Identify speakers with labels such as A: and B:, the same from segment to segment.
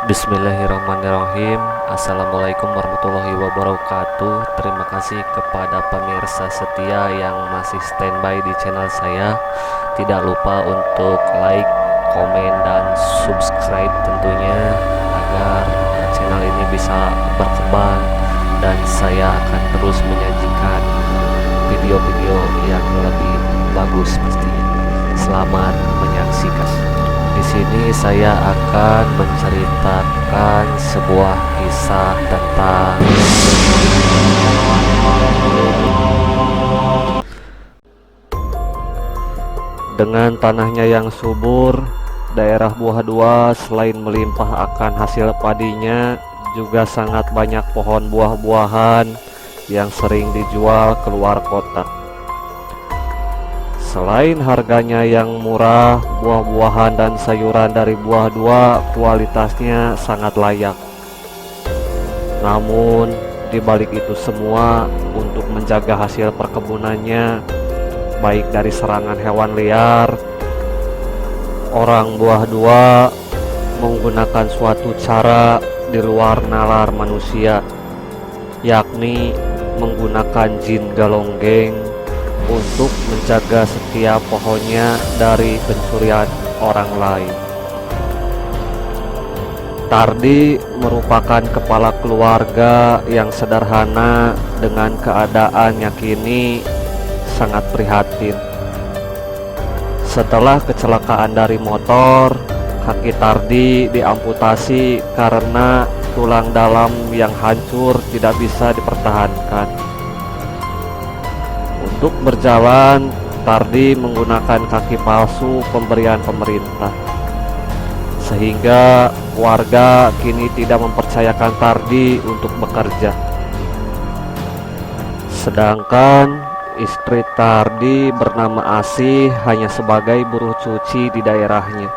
A: Bismillahirrahmanirrahim. Assalamualaikum warahmatullahi wabarakatuh. Terima kasih kepada pemirsa setia yang masih standby di channel saya. Tidak lupa untuk like, komen, dan subscribe tentunya, agar channel ini bisa berkembang dan saya akan terus menyajikan video-video yang lebih bagus pastinya. Selamat menyaksikan. Di sini saya akan menceritakan sebuah kisah tentang dengan tanahnya yang subur, daerah Buah Dua selain melimpah akan hasil padinya, juga sangat banyak pohon buah-buahan yang sering dijual keluar kota. Selain harganya yang murah, buah-buahan dan sayuran dari Buah Dua kualitasnya sangat layak. Namun, di balik itu semua, untuk menjaga hasil perkebunannya, baik dari serangan hewan liar, orang Buah Dua menggunakan suatu cara di luar nalar manusia, yakni menggunakan jin galonggeng untuk menjaga setiap pohonnya dari pencurian orang lain. Tardi merupakan kepala keluarga yang sederhana dengan keadaannya kini sangat prihatin. Setelah kecelakaan dari motor, kaki Tardi diamputasi karena tulang dalam yang hancur tidak bisa dipertahankan. Untuk berjalan, Tardi menggunakan kaki palsu pemberian pemerintah, sehingga warga kini tidak mempercayakan Tardi untuk bekerja. Sedangkan istri Tardi bernama Asih hanya sebagai buruh cuci di daerahnya,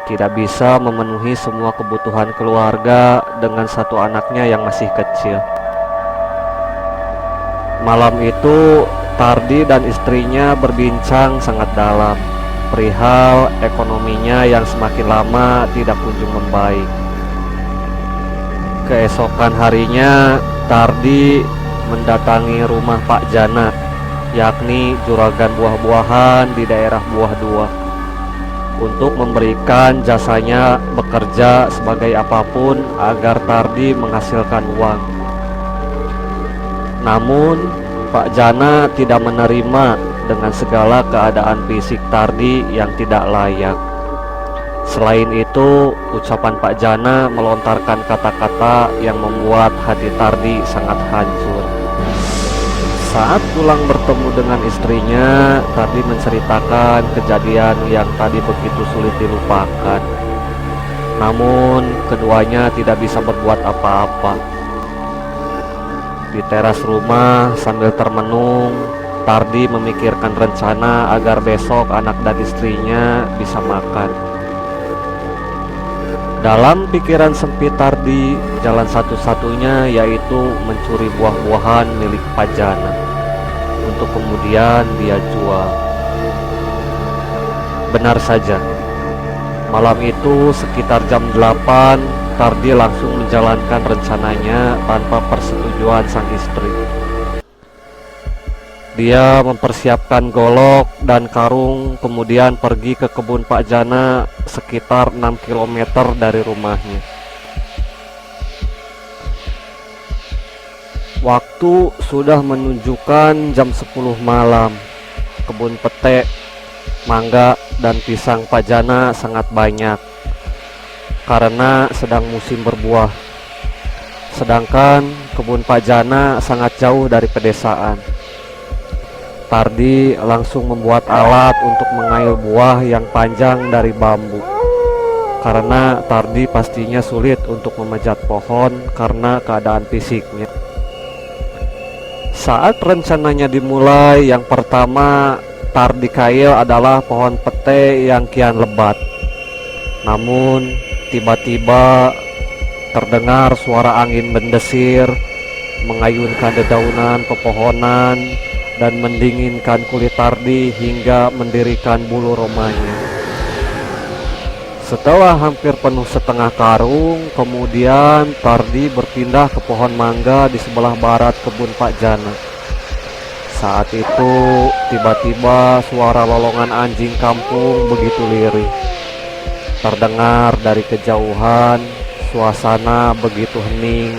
A: tidak bisa memenuhi semua kebutuhan keluarga dengan satu anaknya yang masih kecil. Malam itu, Tardi dan istrinya berbincang sangat dalam perihal ekonominya yang semakin lama tidak kunjung membaik. Keesokan harinya, Tardi mendatangi rumah Pak Jana, yakni juragan buah-buahan di daerah Buah Dua, untuk memberikan jasanya bekerja sebagai apapun agar Tardi menghasilkan uang. Namun, Pak Jana tidak menerima dengan segala keadaan fisik Tardi yang tidak layak. Selain itu, ucapan Pak Jana melontarkan kata-kata yang membuat hati Tardi sangat hancur. Saat pulang bertemu dengan istrinya, Tardi menceritakan kejadian yang tadi begitu sulit dilupakan. Namun, keduanya tidak bisa berbuat apa-apa. Di teras rumah sambil termenung, Tardi memikirkan rencana agar besok anak dan istrinya bisa makan. Dalam pikiran sempit Tardi, jalan satu-satunya yaitu mencuri buah-buahan milik Pak Jana untuk kemudian dia jual. Benar saja, malam itu sekitar jam 8, Tardi langsung menjalankan rencananya tanpa persetujuan sang istri. Dia mempersiapkan golok dan karung, kemudian pergi ke kebun Pak Jana sekitar 6 km dari rumahnya. Waktu sudah menunjukkan jam 10 malam. Kebun pete, mangga, dan pisang Pak Jana sangat banyak karena sedang musim berbuah. Sedangkan kebun Pak Jana sangat jauh dari pedesaan. Tardi langsung membuat alat untuk mengail buah yang panjang dari bambu, karena Tardi pastinya sulit untuk memanjat pohon karena keadaan fisiknya. Saat rencananya dimulai, yang pertama Tardi kail adalah pohon pete yang kian lebat. Namun tiba-tiba terdengar suara angin mendesir, mengayunkan dedaunan pepohonan dan mendinginkan kulit Tardi hingga mendirikan bulu romanya. Setelah hampir penuh setengah karung, kemudian Tardi berpindah ke pohon mangga di sebelah barat kebun Pak Jana. Saat itu tiba-tiba suara lolongan anjing kampung begitu lirih. Terdengar dari kejauhan, suasana begitu hening.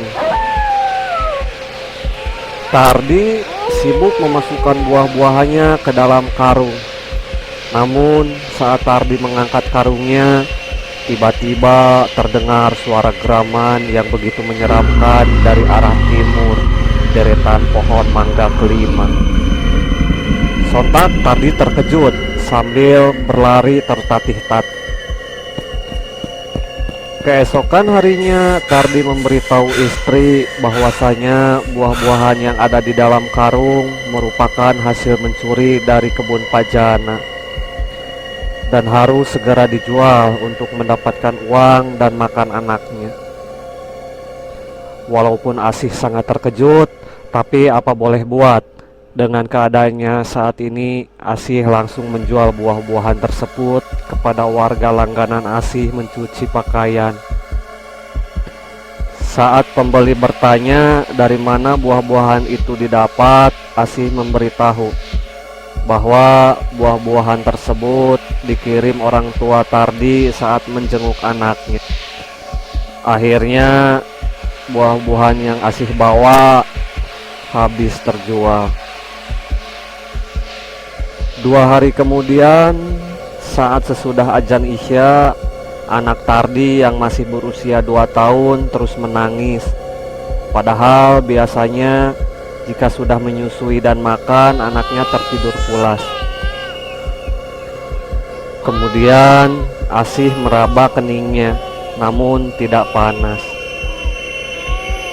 A: Tardi sibuk memasukkan buah-buahannya ke dalam karung. Namun saat Tardi mengangkat karungnya, tiba-tiba terdengar suara geraman yang begitu menyeramkan dari arah timur, deretan pohon mangga kelima. Sontak Tardi terkejut sambil berlari tertatih-tatih. Keesokan harinya Tardi memberitahu istri bahwasanya buah-buahan yang ada di dalam karung merupakan hasil mencuri dari kebun Pak Jana dan harus segera dijual untuk mendapatkan uang dan makan anaknya. Walaupun Asih sangat terkejut, tapi apa boleh buat, dengan keadaannya saat ini Asih langsung menjual buah-buahan tersebut kepada warga langganan Asih mencuci pakaian. Saat pembeli bertanya dari mana buah-buahan itu didapat, Asih memberitahu bahwa buah-buahan tersebut dikirim orang tua Tardi saat menjenguk anaknya. Akhirnya buah-buahan yang Asih bawa habis terjual. 2 hari kemudian, saat sesudah azan Isya, anak Tardi yang masih berusia 2 tahun terus menangis. Padahal biasanya jika sudah menyusui dan makan, anaknya tertidur pulas. Kemudian Asih meraba keningnya, namun tidak panas.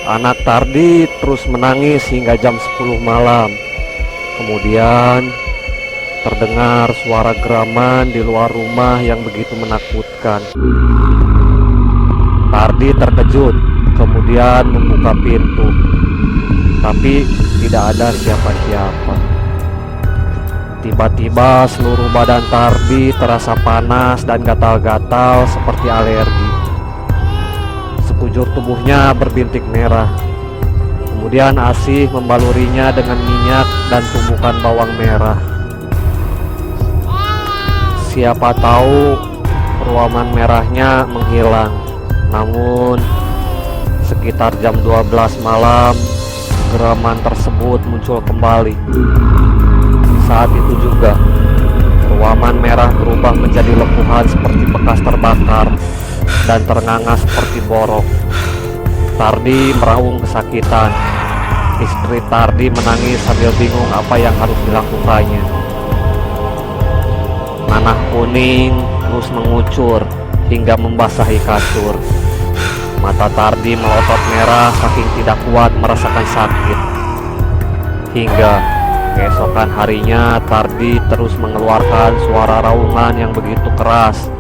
A: Anak Tardi terus menangis hingga jam 10 malam. Kemudian terdengar suara geraman di luar rumah yang begitu menakutkan. Tardi terkejut, kemudian membuka pintu. Tapi tidak ada siapa-siapa. Tiba-tiba seluruh badan Tardi terasa panas dan gatal-gatal seperti alergi. Sekujur tubuhnya berbintik merah. Kemudian Asih membalurinya dengan minyak dan tumbukan bawang merah. Siapa tahu ruaman merahnya menghilang. Namun sekitar jam 12 malam geraman tersebut muncul kembali. Saat itu juga ruaman merah berubah menjadi lepuhan seperti bekas terbakar dan ternganga seperti borok. Tardi meraung kesakitan. Istri Tardi menangis sambil bingung apa yang harus dilakukannya. Nanah kuning terus mengucur hingga membasahi kasur. Mata Tardi melotot merah saking tidak kuat merasakan sakit. Hingga keesokan harinya Tardi terus mengeluarkan suara raungan yang begitu keras,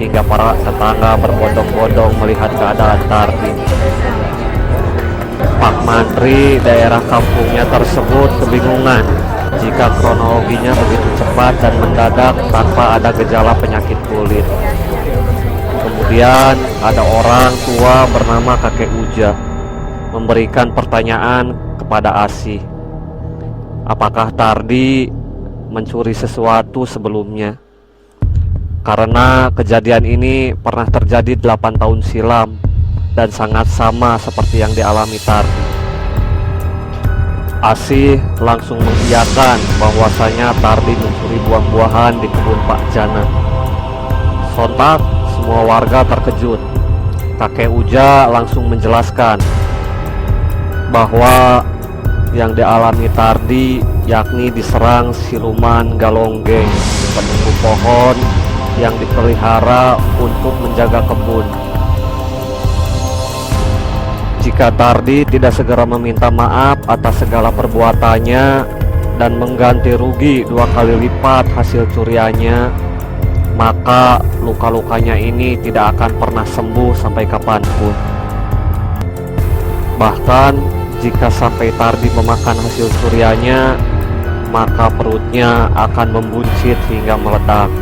A: hingga para tetangga berbondong-bondong melihat keadaan Tardi. Pak Mantri daerah kampungnya tersebut kebingungan jika kronologinya begitu cepat dan mendadak tanpa ada gejala penyakit kulit. Kemudian ada orang tua bernama Kakek Uja memberikan pertanyaan kepada Asih. Apakah Tardi mencuri sesuatu sebelumnya? Karena kejadian ini pernah terjadi 8 tahun silam dan sangat sama seperti yang dialami Tardi. Asih langsung mengiyakan bahwasanya Tardi mencuri buah-buahan di kebun Pak Jana. Sontak semua warga terkejut. Kakek Uja langsung menjelaskan bahwa yang dialami Tardi yakni diserang siluman galonggeng, penunggu pohon yang dipelihara untuk menjaga kebun. Jika Tardi tidak segera meminta maaf atas segala perbuatannya dan mengganti rugi 2 kali lipat hasil curiannya, maka luka-lukanya ini tidak akan pernah sembuh sampai kapanpun. Bahkan jika sampai Tardi memakan hasil curiannya, maka perutnya akan membuncit hingga meledak.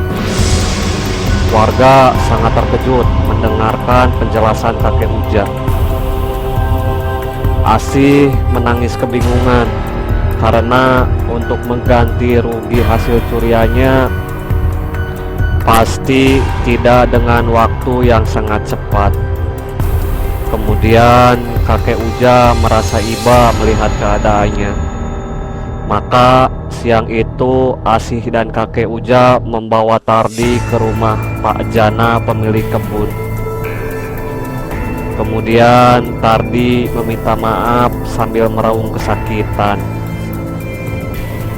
A: Warga sangat terkejut mendengarkan penjelasan kakek Uja. Asih menangis kebingungan karena untuk mengganti rugi hasil curiannya pasti tidak dengan waktu yang sangat cepat. Kemudian kakek Uja merasa iba melihat keadaannya. Maka siang itu Asih dan kakek Uja membawa Tardi ke rumah Pak Jana pemilik kebun. Kemudian Tardi meminta maaf sambil meraung kesakitan.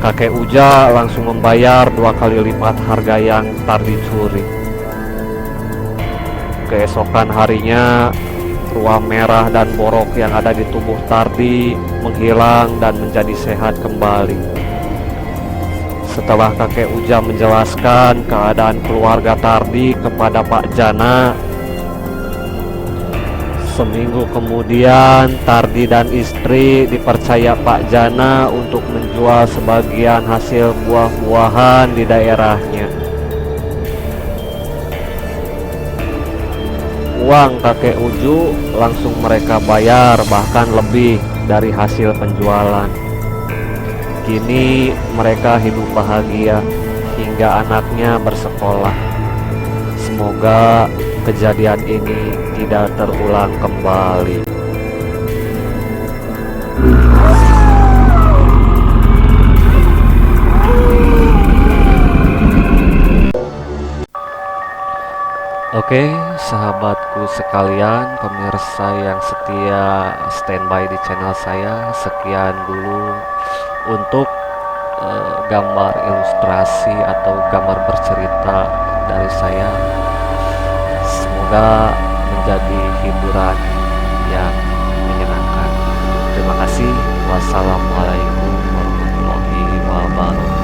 A: Kakek Uja langsung membayar 2 kali lipat harga yang Tardi curi. Keesokan harinya, ruam merah dan borok yang ada di tubuh Tardi menghilang dan menjadi sehat kembali. Setelah kakek Uja menjelaskan keadaan keluarga Tardi kepada Pak Jana, seminggu kemudian Tardi dan istri dipercaya Pak Jana untuk menjual sebagian hasil buah-buahan di daerahnya. Uang kakek Uju langsung mereka bayar, bahkan lebih dari hasil penjualan. Kini mereka hidup bahagia hingga anaknya bersekolah. Semoga kejadian ini tidak terulang kembali. Oke, sahabatku sekalian, pemirsa yang setia standby di channel saya, sekian dulu untuk gambar ilustrasi atau gambar bercerita dari saya. Semoga menjadi hiburan yang menyenangkan. Terima kasih. Wassalamualaikum warahmatullahi wabarakatuh.